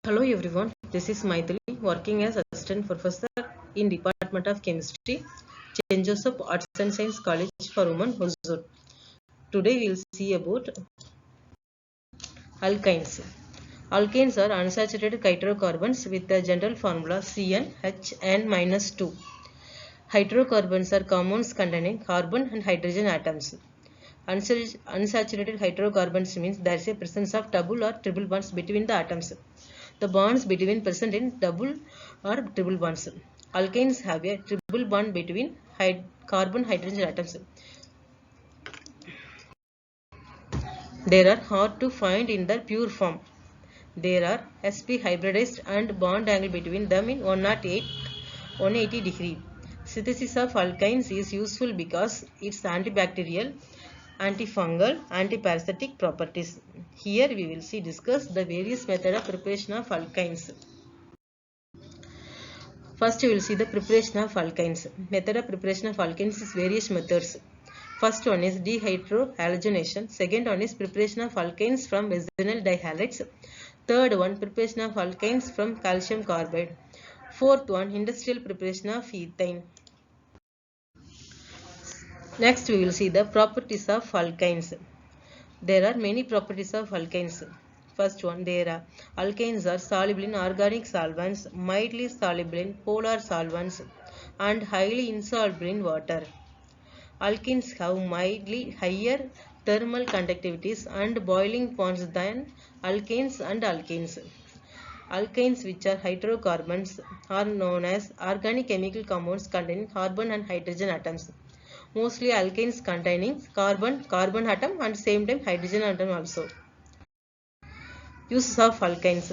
Hello everyone, this is Maithili working as Assistant Professor in Department of Chemistry, St. Joseph Arts and Science College for Women, Hosur. Today we will see about alkynes. Alkanes are unsaturated hydrocarbons with the general formula CnHn-2. Hydrocarbons are compounds containing carbon and hydrogen atoms. Unsaturated hydrocarbons means there is a presence of double or triple bonds between the atoms. The bonds between present in double or triple bonds. Alkanes have a triple bond between carbon hydrogen atoms. They are hard to find in their pure form. There are sp hybridized and bond angle between them in 180 degree. Synthesis of alkynes is useful because its antibacterial, antifungal, antiparasitic properties. Here we will discuss the various methods of preparation of alkynes. First we will see the preparation of alkynes. Method of preparation of alkynes is various methods. First one is dehydrohalogenation. Second one is preparation of alkynes from methyl dihalides. Third one, preparation of alkynes from calcium carbide. Fourth one, industrial preparation of ethane. Next we will see the properties of alkynes. There are many properties of alkynes. First one, alkynes are soluble in organic solvents, mildly soluble in polar solvents, and highly insoluble in water. Alkenes have mildly higher thermal conductivities and boiling points than alkanes and alkenes. Alkynes, which are hydrocarbons, are known as organic chemical compounds containing carbon and hydrogen atoms. Mostly alkynes containing carbon atom and same time hydrogen atom also. Uses of alkynes.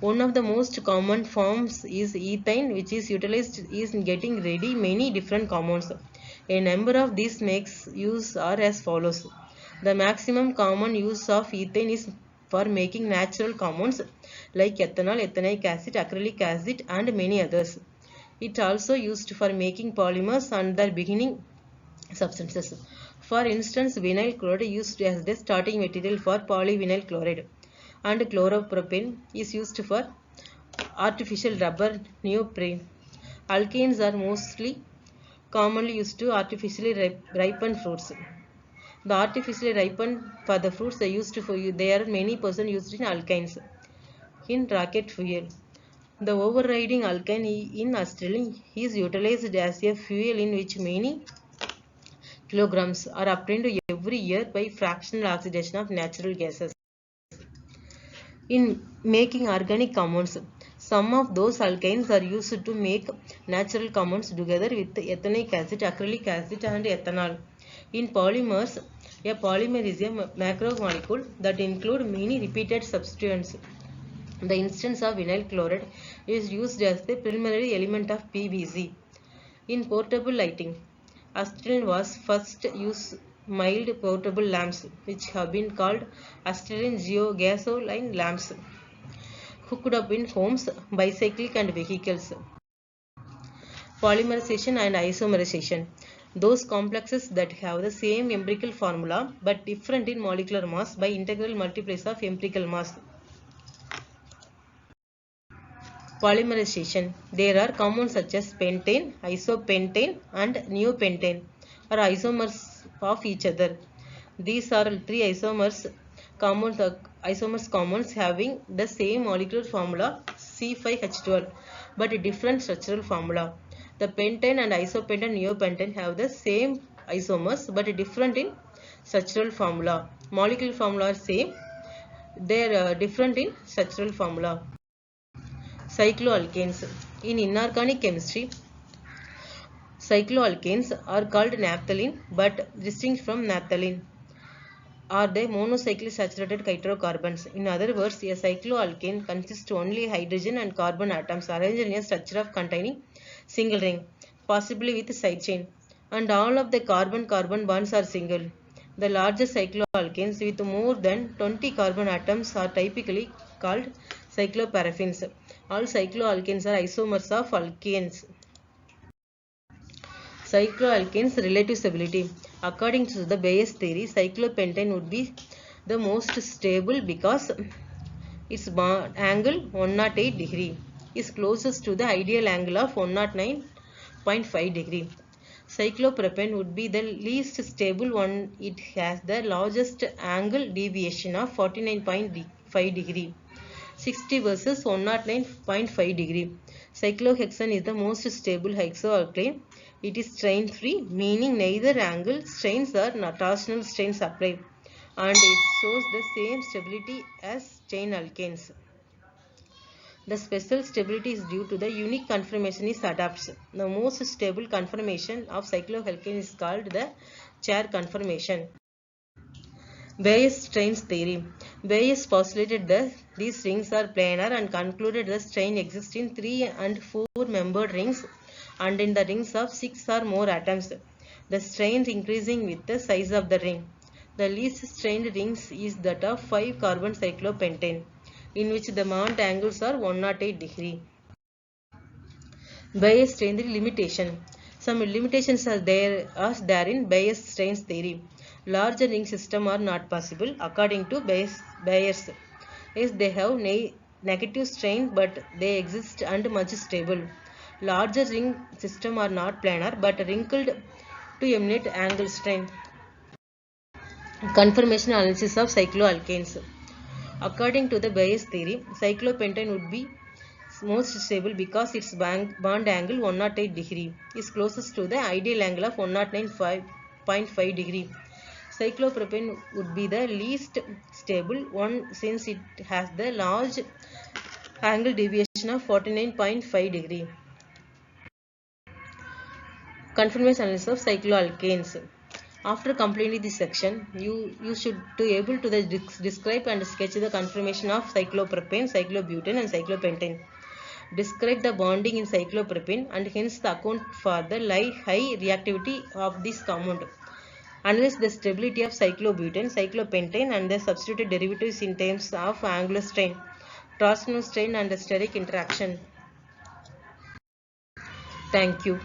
One of the most common forms is ethane, which is utilized in getting ready many different compounds. A number of these makes use are as follows. The maximum common use of ethane is for making natural compounds like ethanol, ethanoic acid, acrylic acid and many others. It also used for making polymers and their beginning substances. For instance, vinyl chloride used as the starting material for polyvinyl chloride, and chloropropane is used for artificial rubber neoprene. Alkanes are mostly commonly used to artificially ripen fruits. The artificially ripen for the fruits there are many percent used in alkynes. In rocket fuel, the overriding alkyne in acetylene is utilized as a fuel in which many kilograms are obtained every year by fractional oxidation of natural gases. In making organic compounds, some of those alkynes are used to make natural compounds together with ethanoic acid, acrylic acid and ethanol. In polymers, a polymer is a macromolecule that includes many repeated substituents. The instance of vinyl chloride is used as the preliminary element of PVC. In portable lighting, acetylene was first used mild portable lamps, which have been called acetylene gasoline lamps, hooked up in homes, bicycles and vehicles. Polymerization and isomerization. Those complexes that have the same empirical formula but different in molecular mass by integral multiples of empirical mass. Polymerization. There are compounds such as pentane, isopentane and neopentane are isomers of each other. These are three isomers compounds having the same molecular formula C5H12 but different structural formula. The pentane and isopentane neopentane have the same isomers but different in structural formula. Molecular formula are same, they are different in structural formula. Cycloalkanes. In inorganic chemistry, cycloalkanes are called naphthalene but distinct from naphthalene are the monocyclic saturated hydrocarbons. In other words, a cycloalkane consists only hydrogen and carbon atoms arranged in a structure of containing single ring, possibly with side chain, and all of the carbon-carbon bonds are single. The largest cycloalkanes with more than 20 carbon atoms are typically called cycloparaffins. All cycloalkanes are isomers of alkanes. Cycloalkanes relative stability. According to the Bayes theory, cyclopentane would be the most stable because Its angle 108 degree is closest to the ideal angle of 109.5 degree. Cyclopropane would be the least stable one. It has the largest angle deviation of 49.5 degree. 60 versus 109.5 degree. Cyclohexane is the most stable hexoalkane. It is strain free, meaning neither angle strains or torsional strains apply, and it shows the same stability as chain alkanes. The special stability is due to the unique conformation it adapts. The most stable conformation of cyclohexane is called the chair conformation. Bayes strains theory. Bayes postulated that these rings are planar and concluded the strain exists in 3 and 4 membered rings and in the rings of 6 or more atoms. The strain increasing with the size of the ring. The least strained rings is that of 5 carbon cyclopentane, in which the bond angles are 108 degree. Bayes strain limitation. Some limitations are there in Bayes strains theory. Larger ring systems are not possible according to Bayes. Yes, they have negative strain, but they exist and much stable. Larger ring systems are not planar but wrinkled to emanate angle strain. Conformation analysis of cycloalkanes. According to the Bayes theory, cyclopentane would be most stable because its bond angle 108 degree is closest to the ideal angle of 109.5 degree. Cyclopropane would be the least stable one since it has the large angle deviation of 49.5 degree. Conformation analysis of cycloalkanes. After completing this section, you should be able to describe and sketch the conformation of cyclopropane, cyclobutane and cyclopentane. Describe the bonding in cyclopropane and hence the account for the high reactivity of this compound. Analyze the stability of cyclobutane, cyclopentane and the substituted derivatives in terms of angular strain, torsional strain and steric interaction. Thank you.